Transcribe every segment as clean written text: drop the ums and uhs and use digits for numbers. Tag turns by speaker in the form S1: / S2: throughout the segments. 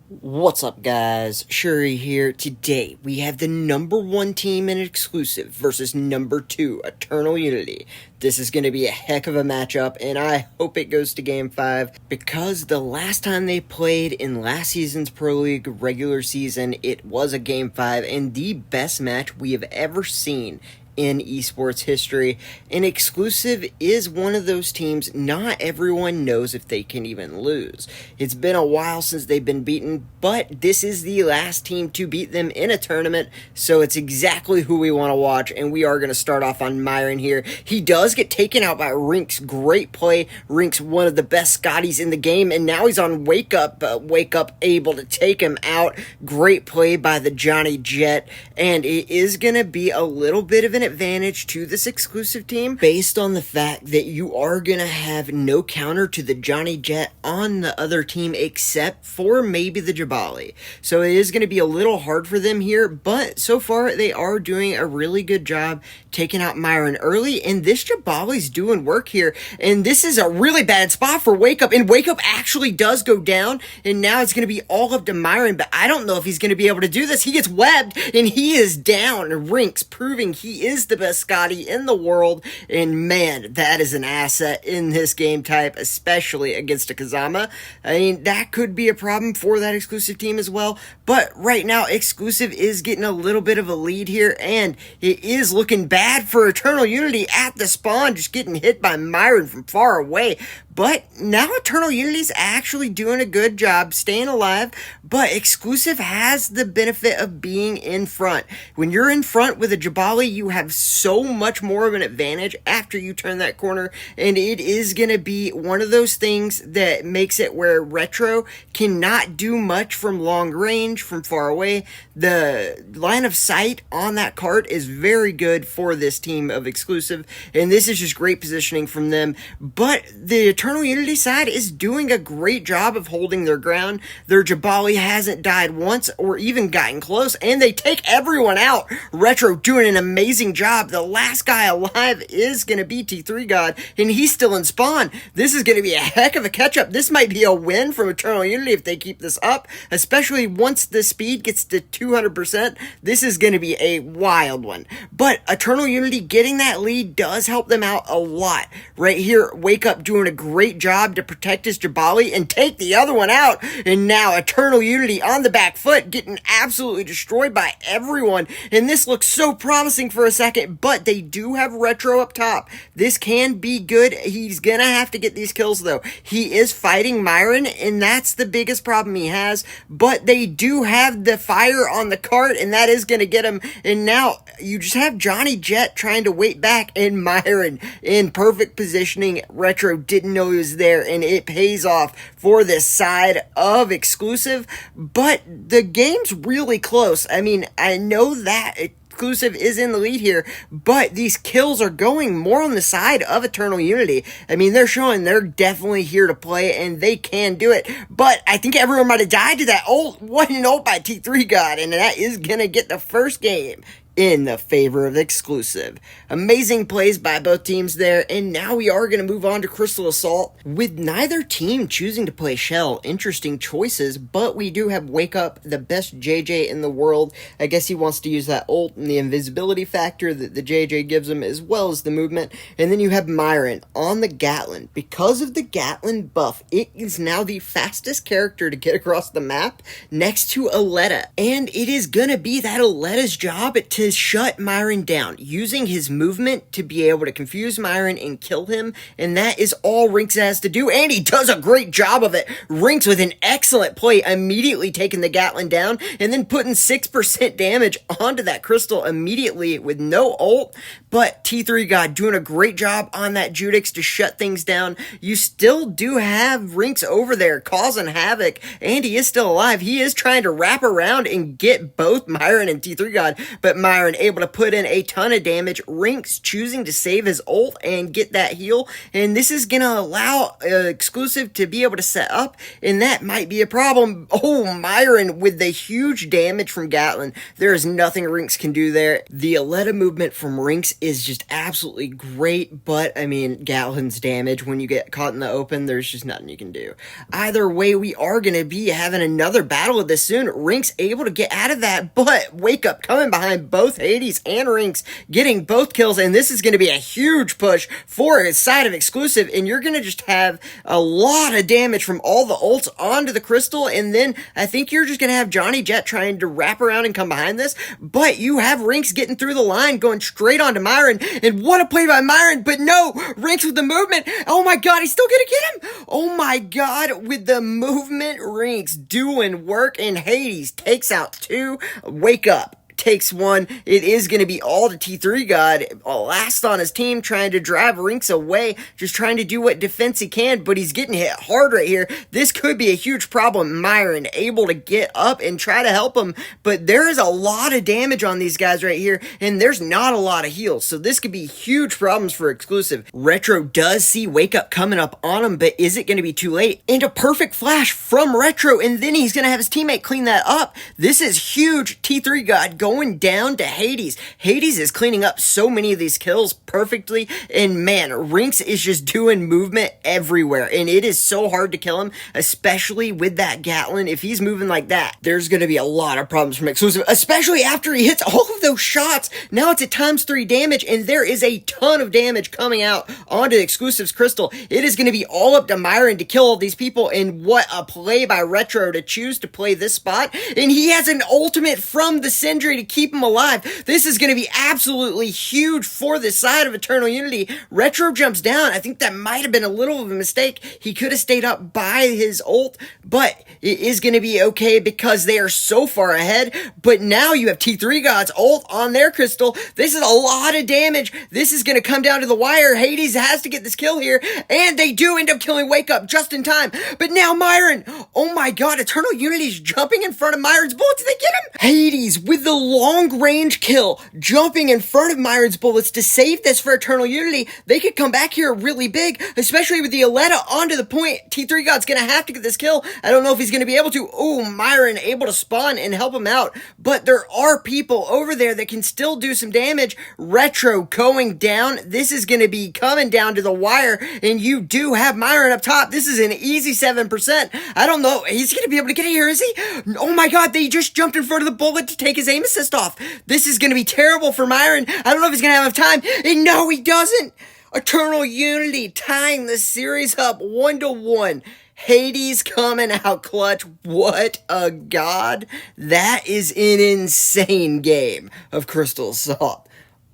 S1: What's up, guys? Shouri here. Today, we have the number 1 team in exclusive versus number 2, Eternal Unity. This is going to be a heck of a matchup, and I hope it goes to Game 5, because the last time they played in last season's Pro League regular season, it was a Game 5, and the best match we have ever seen in esports history. And exclusive is one of those teams not everyone knows if they can even lose. It's been a while since they've been beaten, but this is the last team to beat them in a tournament, so it's exactly who we want to watch. And we are going to start off on Myron here. He does get taken out by Rinks. Great play. Rinks, one of the best Scotties in the game, and now he's on Wake Up, but Wake Up able to take him out. Great play by the Johnny Jet, and it is going to be a little bit of an advantage to this exclusive team based on the fact that you are going to have no counter to the Johnny Jet on the other team except for maybe the Jabali. So it is going to be a little hard for them here, but so far they are doing a really good job taking out Myron early, and this Jabali's doing work here, and this is a really bad spot for Wake Up, and Wake Up actually does go down, and now it's going to be all up to Myron, but I don't know if he's going to be able to do this. He gets webbed, and he is down. Rinks proving he is the best Scotty in the world, and man, that is an asset in this game type, especially against a Kazama. I mean, that could be a problem for that exclusive team as well, but right now, exclusive is getting a little bit of a lead here, and it is looking bad for Eternal Unity at the spawn, just getting hit by Myron from far away. But now Eternal Unity's actually doing a good job staying alive, but exclusive has the benefit of being in front. When you're in front with a Jabali, you have so much more of an advantage after you turn that corner, and it is going to be one of those things that makes it where Retro cannot do much from long range, from far away. The line of sight on that cart is very good for this team of exclusive, and this is just great positioning from them. But the Eternal Unity side is doing a great job of holding their ground. Their Jabali hasn't died once or even gotten close, and they take everyone out. Retro doing an amazing job. The last guy alive is going to be T3 God, and he's still in spawn. This is going to be a heck of a catch-up. This might be a win from Eternal Unity if they keep this up, especially once the speed gets to 200%. This is going to be a wild one. But Eternal Unity getting that lead does help them out a lot. Right here, Wake Up doing a great job to protect his Jabali and take the other one out. And now Eternal Unity on the back foot, getting absolutely destroyed by everyone. And this looks so promising for a second, but they do have Retro up top. This can be good. He's gonna have to get these kills though. He is fighting Myron, and that's the biggest problem he has. But they do have the fire on the cart, and that is gonna get him. And now you just have Johnny Jet trying to wait back, and Myron in perfect positioning. Retro didn't know he was there, and it pays off for this side of exclusive. But the game's really close. I mean, I know that exclusive is in the lead here, but these kills are going more on the side of Eternal Unity. I mean, they're showing they're definitely here to play, and they can do it. But I think everyone might have died to that ult. What an ult by T3 God, and that is gonna get the first game in the favor of exclusive. Amazing plays by both teams there, and now we are going to move on to Crystal Assault, with neither team choosing to play Shell. Interesting choices, but we do have Wake Up, the best JJ in the world. I guess he wants to use that ult and the invisibility factor that the JJ gives him, as well as the movement. And then you have Myron on the Gatlin. Because of the Gatlin buff, it is now the fastest character to get across the map next to Aletta, and it is going to be that Aletta's job to shut Myron down, using his movement to be able to confuse Myron and kill him, and that is all Rinks has to do, and he does a great job of it. Rinks with an excellent play, immediately taking the Gatlin down, and then putting 6% damage onto that crystal immediately with no ult. But T3 God doing a great job on that Judix to shut things down. You still do have Rinks over there causing havoc, and he is still alive. He is trying to wrap around and get both Myron and T3 God, but Myron Myron able to put in a ton of damage. Rinks choosing to save his ult and get that heal, and this is going to allow Exclusive to be able to set up, and that might be a problem. Oh, Myron with the huge damage from Gatlin. There is nothing Rinks can do there. The Aletta movement from Rinks is just absolutely great, but I mean, Gatlin's damage when you get caught in the open, there's just nothing you can do. Either way, we are going to be having another battle of this soon. Rinks able to get out of that, but Wake Up coming behind both Hades and Rinks, getting both kills, and this is going to be a huge push for his side of Exclusive, and you're going to just have a lot of damage from all the ults onto the crystal, and then I think you're just going to have Johnny Jet trying to wrap around and come behind this, but you have Rinks getting through the line, going straight onto Myron, and what a play by Myron, but no, Rinks with the movement. Oh my god, he's still going to get him. Oh my god, with the movement, Rinks doing work, and Hades takes out two. Wake Up takes one. It is going to be all to T3 God, last on his team, trying to drive Rinks away, just trying to do what defense he can, but he's getting hit hard right here. This could be a huge problem. Myron able to get up and try to help him, but there is a lot of damage on these guys right here, and there's not a lot of heals, so this could be huge problems for Exclusive. Retro does see Wake Up coming up on him, but is it going to be too late? And a perfect flash from Retro, and then he's going to have his teammate clean that up. This is huge. T3 God going down to Hades. Hades is cleaning up so many of these kills perfectly, and man, Rinks is just doing movement everywhere, and it is so hard to kill him, especially with that Gatlin. If he's moving like that, there's going to be a lot of problems from Exclusive, especially after he hits all of those shots. Now it's at ×3 damage, and there is a ton of damage coming out onto Exclusive's crystal. It is going to be all up to Myron to kill all these people, and what a play by Retro to choose to play this spot, and he has an ultimate from the Sindri to keep him alive. This is going to be absolutely huge for this side of Eternal Unity. Retro jumps down. I think that might have been a little of a mistake. He could have stayed up by his ult, but it is going to be okay because they are so far ahead. But now you have T3 God's ult on their crystal. This is a lot of damage. This is going to come down to the wire. Hades has to get this kill here, and they do end up killing Wake Up just in time. But now Myron, oh my god, Eternal Unity's jumping in front of Myron's bullets. Did they get him? Hades with the long range kill, jumping in front of Myron's bullets to save this for Eternal Unity. They could come back here really big, especially with the Aletta onto the point. T3 God's gonna have to get this kill. I don't know if he's gonna be able to. Oh, Myron able to spawn and help him out, but there are people over there that can still do some damage. Retro going down. This is gonna be coming down to the wire, and you do have Myron up top. This is an easy 7%. I don't know. He's gonna be able to get it here, is he? Oh my god, they just jumped in front of the bullet to take his aim assist off. This is going to be terrible for Myron. I don't know if he's going to have enough time. And no, he doesn't. Eternal Unity tying the series up 1-1. Hades coming out clutch. What a god. That is an insane game of Crystal Assault.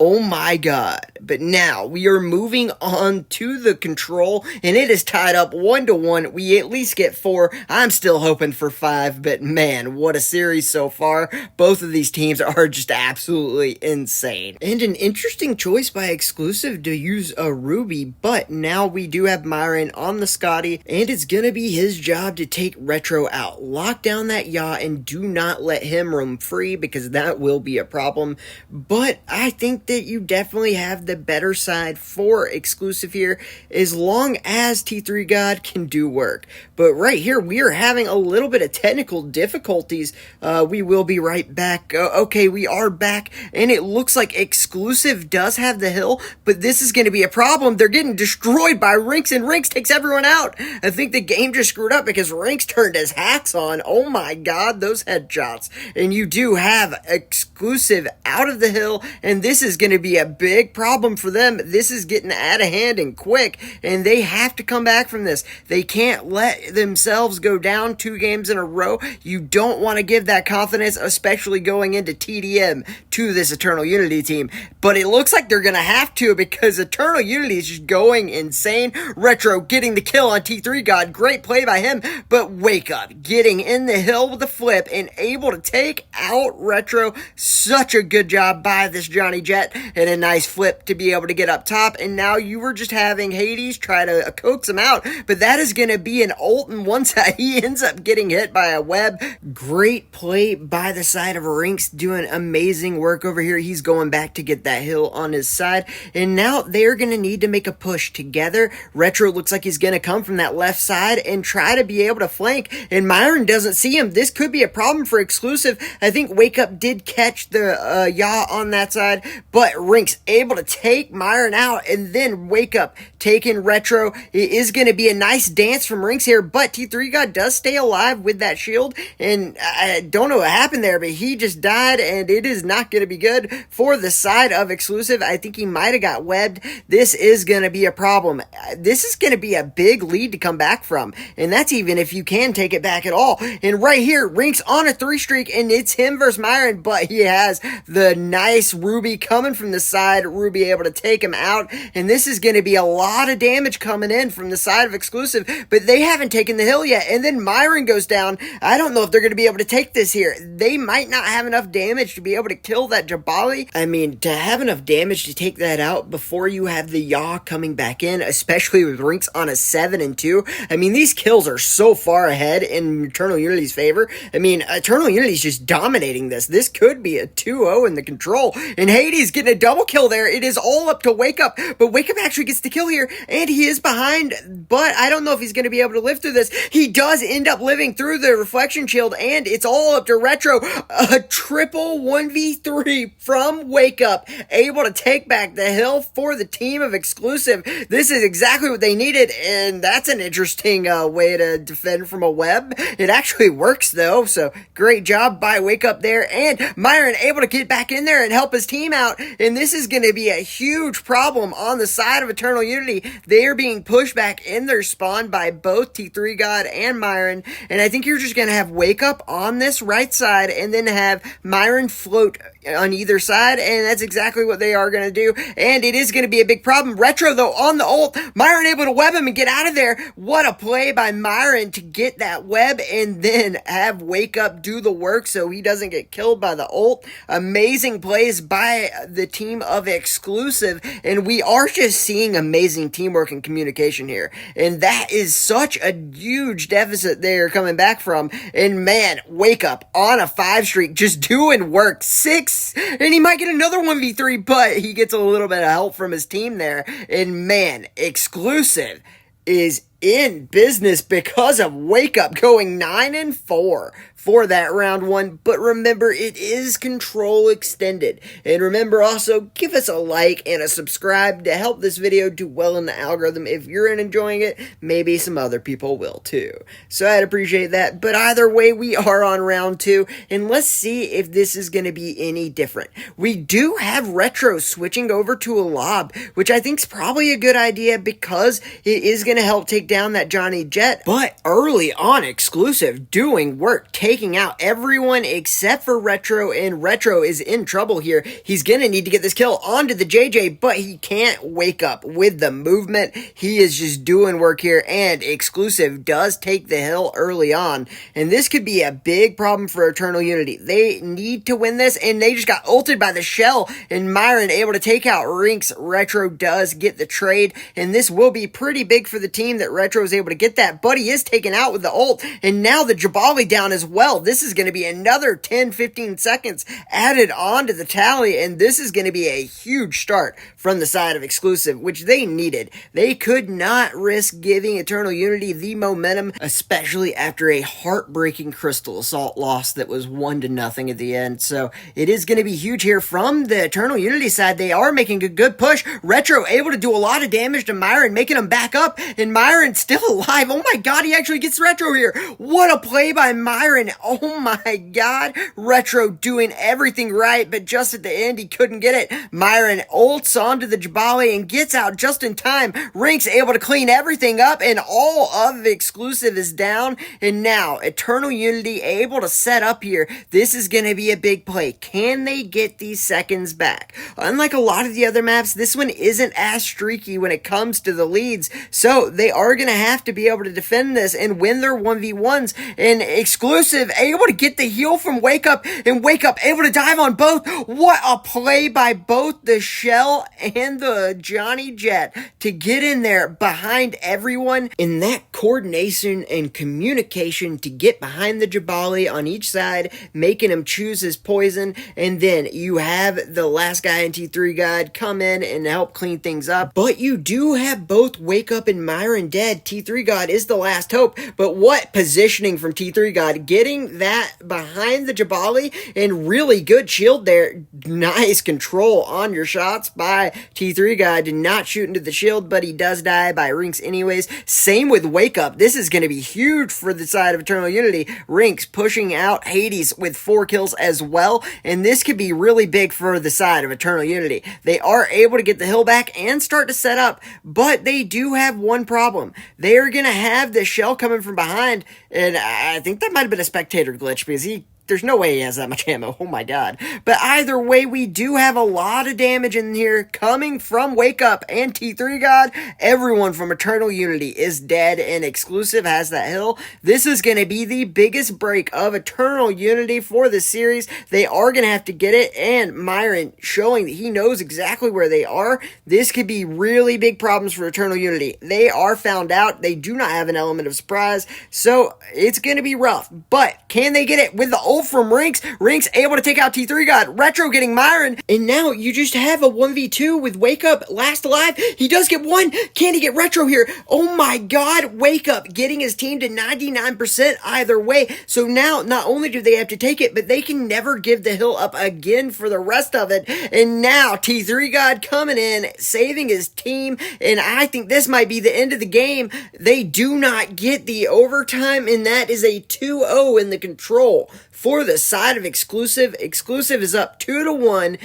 S1: Oh my god. But now we are moving on to the control, and it is tied up 1-1. We at least get 4. I'm still hoping for 5, but man, what a series so far. Both of these teams are just absolutely insane. And an interesting choice by Exclusive to use a Ruby, but now we do have Myron on the Scotty, and it's gonna be his job to take Retro out. Lock down that yacht and do not let him roam free, because that will be a problem. But I think that you definitely have the better side for Exclusive here, as long as T3 God can do work. But right here, we are having a little bit of technical difficulties. We will be right back. Okay, we are back, and it looks like Exclusive does have the hill, but this is going to be a problem. They're getting destroyed by Rinks, and Rinks takes everyone out. I think the game just screwed up because Rinks turned his hacks on. Oh my god, those headshots. And you do have Exclusive out of the hill, and this is going to be a big problem for them. This is getting out of hand and quick, and they have to come back from this. They can't let themselves go down 2 games in a row. You don't want to give that confidence, especially going into TDM, to this Eternal Unity team. But it looks like they're going to have to, because Eternal Unity is just going insane. Retro getting the kill on T3 God. Great play by him, but Wake Up getting in the hill with the flip and able to take out Retro. Such a good job by this Johnny Jet. Jet and a nice flip to be able to get up top. And now you were just having Hades try to coax him out, but that is going to be an ult, and one side he ends up getting hit by a web. Great play by the side of Rinks, doing amazing work over here. He's going back to get that hill on his side, and now they're going to need to make a push together. Retro looks like he's going to come from that left side and try to be able to flank, and Myron doesn't see him. This could be a problem for Exclusive. I think Wake Up did catch the yaw on that side, but Rinks able to take Myron out, and then Wake Up taking Retro. It is going to be a nice dance from Rinks here, but T3 God does stay alive with that shield, and I don't know what happened there, but he just died, and it is not going to be good for the side of Exclusive. I think he might have got webbed. This is going to be a problem. This is going to be a big lead to come back from, and that's even if you can take it back at all. And right here, Rinks on a 3 streak, and it's him versus Myron, but he has the nice Ruby coming from the side. Ruby able to take him out, and this is going to be a lot of damage coming in from the side of Exclusive, but they haven't taken the hill yet, and then Myron goes down. I don't know if they're going to be able to take this here. They might not have enough damage to be able to kill that Jabali. I mean, to have enough damage to take that out before you have the yaw coming back in, especially with Rinks on a 7 and 2. I mean, these kills are so far ahead in Eternal Unity's favor. I mean, Eternal Unity's just dominating this. This could be a 2-0 in the control, and Hades getting a double kill there. It is all up to Wake Up, but Wake Up actually gets the kill here, and he is behind, but I don't know if he's going to be able to live through this. He does end up living through the reflection shield, and it's all up to Retro. A triple 1v3 from Wake Up, able to take back the hill for the team of Exclusive. This is exactly what they needed, and that's an interesting way to defend from a web. It actually works though, so great job by Wake Up there, and Myron able to get back in there and help his team out, and this is going to be a huge problem on the side of Eternal Unity. They are being pushed back in their spawn by both T3 God and Myron, and I think you're just going to have Wake Up on this right side and then have Myron float on either side, and that's exactly what they are going to do, and it is going to be a big problem. Retro, though, on the ult, Myron able to web him and get out of there. What a play by Myron to get that web and then have Wake Up do the work so he doesn't get killed by the ult. Amazing plays by the team of Exclusive, and we are just seeing amazing teamwork and communication here, and that is such a huge deficit they're coming back from. And man, Wake Up on a 5 streak, just doing work. 6, and he might get another 1v3, but he gets a little bit of help from his team there. And man, Exclusive is in business because of Wake Up going 9 and 4 for that round 1. But remember, it is control extended, and remember also, give us a like and a subscribe to help this video do well in the algorithm. If you're enjoying it, maybe some other people will too, so I'd appreciate that. But either way, we are on round 2, and let's see if this is going to be any different. We do have Retro switching over to a lob, which I think is probably a good idea because it is going to help take down that Johnny Jet. But early on, Exclusive doing work, taking out everyone except for Retro, and Retro is in trouble here. He's gonna need to get this kill onto the JJ, but he can't Wake Up with the movement. He is just doing work here, and Exclusive does take the hill early on, and this could be a big problem for Eternal Unity. They need to win this, and they just got ulted by the shell, and Myron able to take out Rinks. Retro does get the trade, and this will be pretty big for the team that Retro is able to get that, but he is taken out with the ult, and now the Jabali down as well. This is going to be another 10-15 seconds added on to the tally, and this is going to be a huge start from the side of Exclusive, which they needed. They could not risk giving Eternal Unity the momentum, especially after a heartbreaking Crystal Assault loss that was 1-0 at the end. So it is going to be huge here from the Eternal Unity side. They are making a good push. Retro able to do a lot of damage to Myron, making him back up, and Myron still alive. Oh my god, he actually gets Retro here. What a play by Myron. Oh my god. Retro doing everything right, but just at the end, he couldn't get it. Myron ults onto the Jabali and gets out just in time. Rinks able to clean everything up, and all of Exclusive is down. And now, Eternal Unity able to set up here. This is going to be a big play. Can they get these seconds back? Unlike a lot of the other maps, this one isn't as streaky when it comes to the leads, so they are are going to have to be able to defend this and win their 1v1s. And Exclusive able to get the heal from Wake Up, and Wake Up able to dive on both. What a play by both the Shell and the Johnny Jet to get in there behind everyone. In that coordination and communication to get behind the Jabali on each side, making him choose his poison. And then you have the last guy in T3 God come in and help clean things up. But you do have both Wake Up and Myron dead. T3 God is the last hope. But what positioning from T3 God, getting that behind the Jabali, and really good shield there. Nice control on your shots by T3 God. Did not shoot into the shield, but he does die by Rinks anyways. Same with Wake Up. This is going to be huge for the side of Eternal Unity. Rinks pushing out Hades with 4 kills as well, and this could be really big for the side of Eternal Unity. They are able to get the hill back and start to set up, but they do have one problem. They are going to have the Shell coming from behind, and I think that might have been a spectator glitch because there's no way he has that much ammo. Oh my god. But either way, we do have a lot of damage in here coming from Wake Up and T3 God. Everyone from Eternal Unity is dead, and Exclusive has that hill. This is going to be the biggest break of Eternal Unity for the series. They are going to have to get it, and Myron showing that he knows exactly where they are. This could be really big problems for Eternal Unity. They are found out. They do not have an element of surprise, so it's going to be rough. But can they get it with the ult from Rinks? Rinks able to take out T3 God. Retro getting Myron. And now you just have a 1v2 with Wake Up last alive. He does get one. Can he get Retro here? Oh my god. Wake Up getting his team to 99% either way. So now not only do they have to take it, but they can never give the hill up again for the rest of it. And now T3 God coming in, saving his team. And I think this might be the end of the game. They do not get the overtime, and that is a 2-0 in the control for the side of Exclusive. Exclusive is up 2-1.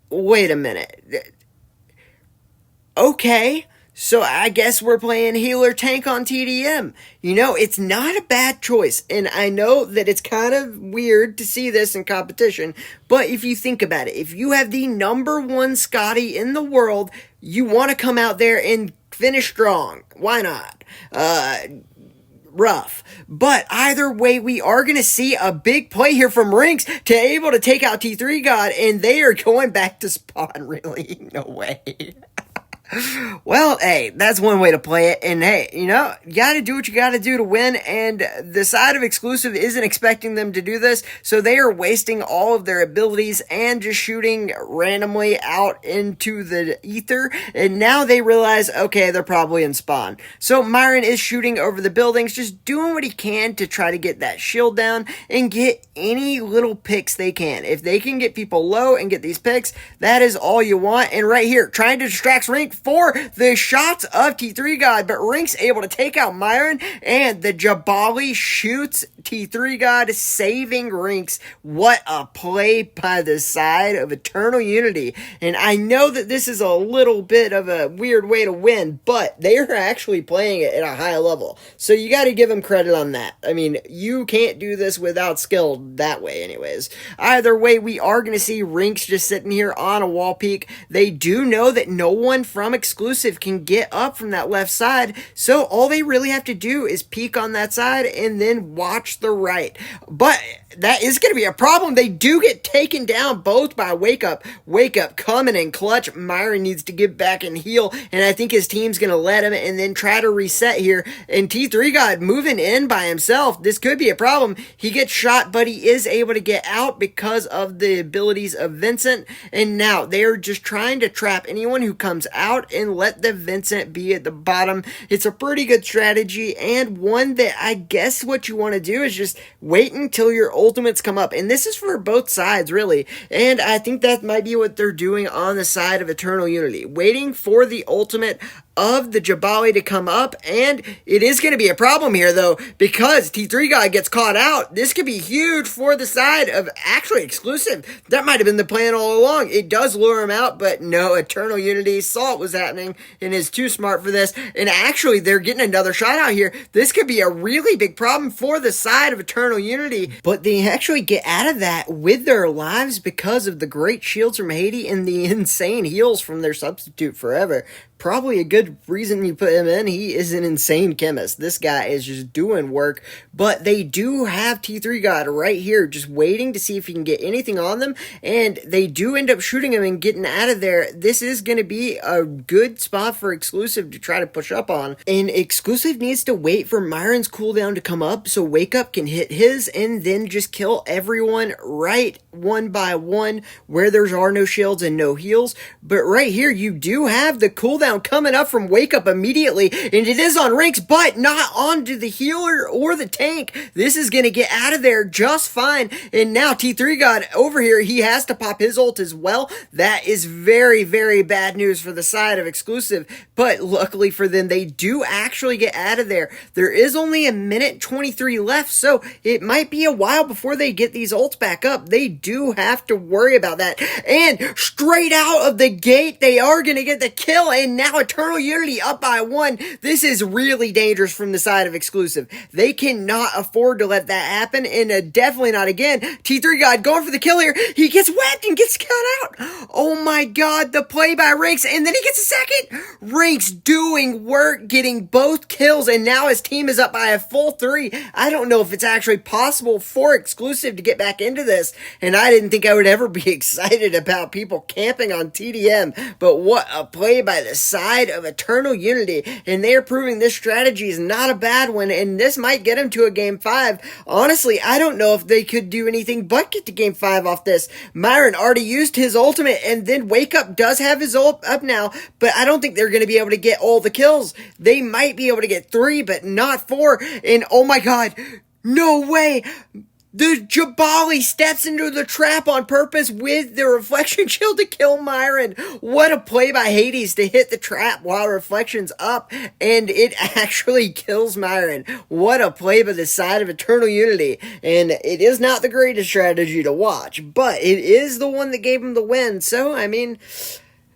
S1: Wait a minute. Okay, so I guess we're playing healer tank on TDM. You know, it's not a bad choice, and I know that it's kind of weird to see this in competition, but if you think about it, if you have the #1 Scotty in the world, you want to come out there and finish strong. Why not? Rough. But either way, we are going to see a big play here from Rinks to able to take out T3 God, and they are going back to spawn. Really? No way. Well, hey, that's one way to play it, and hey, you know, you gotta do what you gotta do to win, and the side of Exclusive isn't expecting them to do this, so they are wasting all of their abilities and just shooting randomly out into the ether, and now they realize, okay, they're probably in spawn. So Myron is shooting over the buildings, just doing what he can to try to get that shield down and get any little picks they can. If they can get people low and get these picks, that is all you want, and right here, trying to distract Rink for the shots of T3 God, but Rink's able to take out Myron, and the Jabali shoots T3 God, saving Rinks. What a play by the side of Eternal Unity. And I know that this is a little bit of a weird way to win, but they are actually playing it at a high level. So you got to give them credit on that. I mean, you can't do this without skill that way anyways. Either way, we are going to see Rinks just sitting here on a wall peak. They do know that no one from Exclusive can get up from that left side, so all they really have to do is peek on that side and then watch the right. But that is going to be a problem. They do get taken down both by Wake Up. Wake Up coming in clutch. Myron needs to get back and heal, and I think his team's going to let him and then try to reset here. And T3 God moving in by himself. This could be a problem. He gets shot, but he is able to get out because of the abilities of Vincent. And now they're just trying to trap anyone who comes out and let the Vincent be at the bottom. It's a pretty good strategy, and one that I guess what you want to do is just wait until your ultimates come up. And this is for both sides, really. And I think that might be what they're doing on the side of Eternal Unity. Waiting for the ultimate of the Jabali to come up, and it is going to be a problem here though, because T3 God gets caught out. This could be huge for the side of actually Exclusive. That might have been the plan all along. It does lure him out, but no, Eternal Unity saw it was happening and is too smart for this, and actually they're getting another shot out here. This could be a really big problem for the side of Eternal Unity, but they actually get out of that with their lives because of the great shields from Hades and the insane heals from their substitute forever. probably a good reason you put him in. He is an insane chemist. This guy is just doing work, but they do have T3 God right here, just waiting to see if he can get anything on them, and they do end up shooting him and getting out of there. This is going to be a good spot for Exclusive to try to push up on, and Exclusive needs to wait for Myron's cooldown to come up so Wake Up can hit his and then just kill everyone right one by one where there are no shields and no heals. But right here, you do have the cooldown coming up from Wake Up immediately, and it is on ranks, but not onto the healer or the tank. This is going to get out of there just fine, and now T3 God over here, he has to pop his ult as well. That is very, very bad news for the side of Exclusive, but luckily for them, they do actually get out of there. There is only a minute 23 left, so it might be a while before they get these ults back up. They do have to worry about that, and straight out of the gate, they are going to get the kill, and now Eternal Unity up by 1. This is really dangerous from the side of Exclusive. They cannot afford to let that happen, and definitely not again. T3 God going for the kill here. He gets whacked and gets cut out. Oh my god, the play by Ranks, and then he gets a second. Ranks doing work, getting both kills, and now his team is up by a full 3. I don't know if it's actually possible for Exclusive to get back into this, and I didn't think I would ever be excited about people camping on TDM, but what a play by the side of Eternal Unity, and they are proving this strategy is not a bad one, and this might get them to a game 5. Honestly, I don't know if they could do anything but get to game 5 off this. Myron already used his ultimate, and then Wake Up does have his ult up now, but I don't think they're going to be able to get all the kills. They might be able to get 3, but not 4, and oh my god, no way! The Jabali steps into the trap on purpose with the reflection shield to kill Myron. What a play by Hades to hit the trap while reflection's up, and it actually kills Myron. What a play by the side of Eternal Unity, and it is not the greatest strategy to watch, but it is the one that gave him the win, so I mean,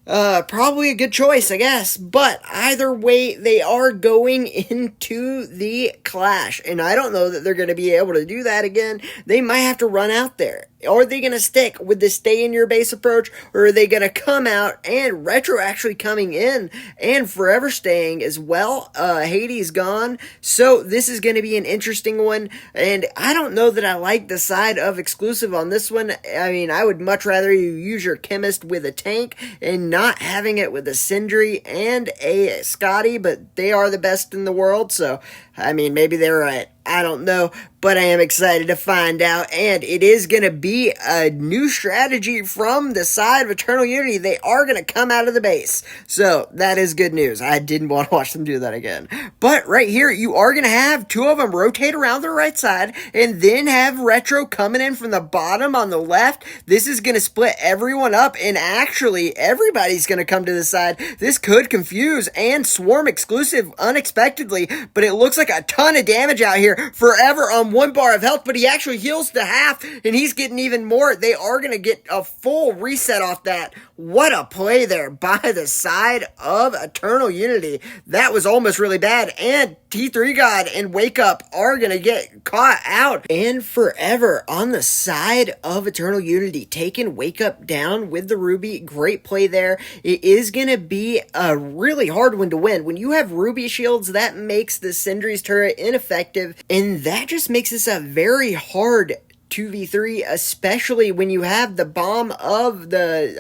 S1: probably a good choice, I guess. But either way, they are going into the clash, and I don't know that they're going to be able to do that again. They might have to run out there. Are they going to stick with the stay in your base approach, or are they going to come out and Retro actually coming in and Forever staying as well? Hades gone, so this is going to be an interesting one, and I don't know that I like the side of Exclusive on this one. I mean, I would much rather you use your Chemist with a tank and not having it with a Sindri and a Scotty, but they are the best in the world, so I mean, maybe they're right. I don't know, but I am excited to find out, and it is going to be a new strategy from the side of Eternal Unity. They are going to come out of the base, so that is good news. I didn't want to watch them do that again, but right here, you are going to have 2 of them rotate around the right side, and then have Retro coming in from the bottom on the left. This is going to split everyone up, and actually, everybody's going to come to the side. This could confuse and swarm Exclusive unexpectedly, but it looks like a ton of damage out here. Forever on 1 bar of health, but he actually heals to half, and he's getting even more. They are going to get a full reset off that. What a play there by the side of Eternal Unity. That was almost really bad, and T3 God and Wake Up are going to get caught out. And Forever on the side of Eternal Unity, taking Wake Up down with the Ruby. Great play there. It is going to be a really hard one to win. When you have Ruby shields, that makes the Sindri's turret ineffective, and that just makes this a very hard 2v3, especially when you have the bomb of the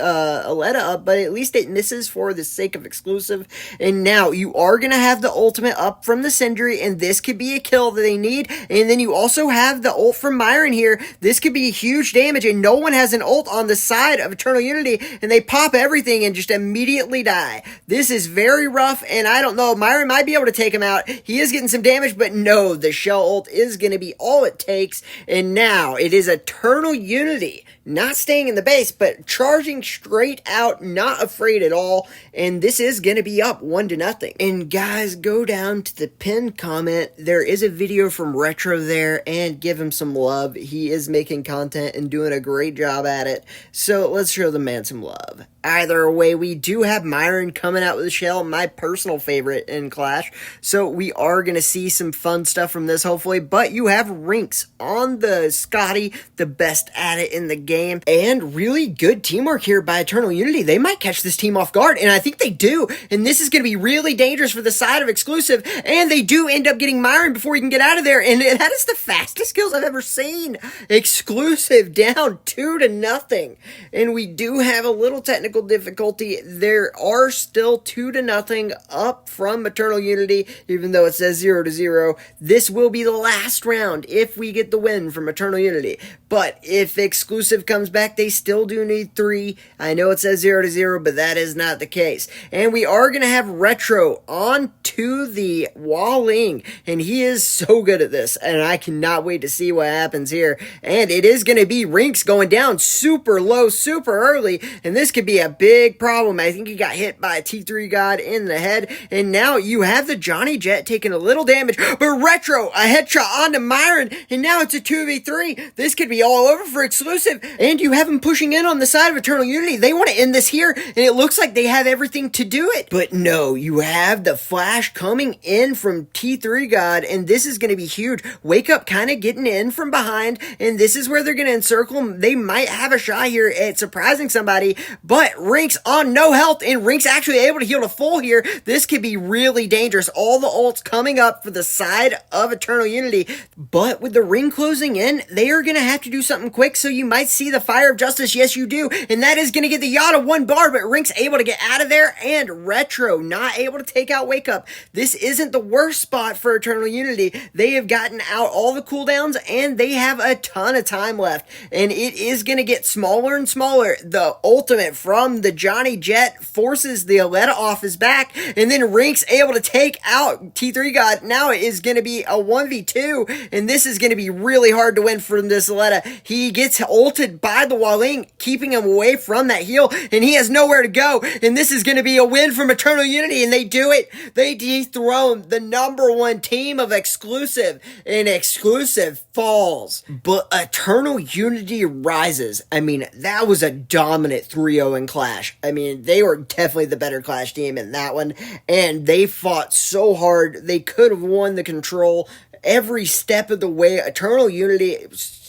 S1: Aletta up, but at least it misses for the sake of Exclusive. And now you are going to have the ultimate up from the Sindri, and this could be a kill that they need. And then you also have the ult from Myron here. This could be huge damage, and no one has an ult on the side of Eternal Unity, and they pop everything and just immediately die. This is very rough, and I don't know, Myron might be able to take him out. He is getting some damage, but no, the shell ult is going to be all it takes. And now it is Eternal Unity, not staying in the base, but charging straight out, not afraid at all, and this is going to be up 1-0. And guys, go down to the pinned comment. There is a video from Retro there, and give him some love. He is making content and doing a great job at it, so let's show the man some love. Either way, we do have Myron coming out with a shell, my personal favorite in Clash, so we are going to see some fun stuff from this, hopefully. But you have Rinks on the Scotty body, the best at it in the game, and really good teamwork here by Eternal Unity. They might catch this team off guard, and I think they do, and this is going to be really dangerous for the side of Exclusive, and they do end up getting Myron before he can get out of there, and that is the fastest kills I've ever seen. Exclusive down 2-0, and we do have a little technical difficulty. There are still 2-0 up from Eternal Unity, even though it says 0-0. This will be the last round if we get the win from Eternal Unity, but if Exclusive comes back, they still do need 3. I know it says 0-0, but that is not the case, and we are going to have Retro on to the Walling, and he is so good at this, and I cannot wait to see what happens here. And it is going to be Rinks going down super low, super early, and this could be a big problem. I think he got hit by a T3 God in the head, and now you have the Johnny Jet taking a little damage, but Retro, a headshot onto Myron, and now it's a 2v3. This could be all over for Exclusive, and you have him pushing in on the side of Eternal Unity. They want to end this here, and it looks like they have everything to do it, but no, you have the flash coming in from T3 God, and this is going to be huge. Wake Up kind of getting in from behind, and this is where they're going to encircle him. They might have a shot here at surprising somebody, but Rinks on no health, and Rinks actually able to heal to full here. This could be really dangerous. All the ults coming up for the side of Eternal Unity, but with the ring closing in, they are going to have to do something quick, so you might see the Fire of Justice. Yes, you do, and that is going to get the Yada 1 bar, but Rinks able to get out of there, and Retro not able to take out Wake Up. This isn't the worst spot for Eternal Unity. They have gotten out all the cooldowns, and they have a ton of time left, and it is going to get smaller and smaller. The ultimate from the Johnny Jet forces the Aletta off his back, and then Rinks able to take out T3 God. Now it is going to be a 1v2, and this is going to be really hard to win from this Aletta. He gets ulted by the Walling, keeping him away from that heal, and he has nowhere to go, and this is going to be a win from Eternal Unity, and they do it. They dethrone the #1 team of Exclusive, and Exclusive falls, but Eternal Unity rises. I mean, that was a dominant 3-0 in Clash. I mean, they were definitely the better Clash team in that one, and they fought so hard. They could have won the control every step of the way. Eternal Unity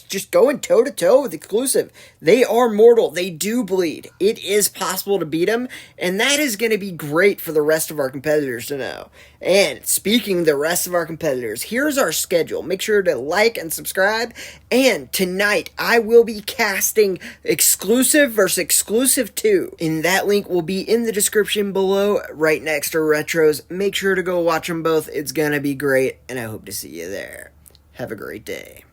S1: just going toe-to-toe with Exclusive. They are mortal. They do bleed. It is possible to beat them, and that is going to be great for the rest of our competitors to know. And speaking of the rest of our competitors, here's our schedule. Make sure to like and subscribe, and tonight I will be casting Exclusive versus Exclusive 2, and that link will be in the description below right next to Retros. Make sure to go watch them both. It's going to be great, and I hope to see you there. Have a great day.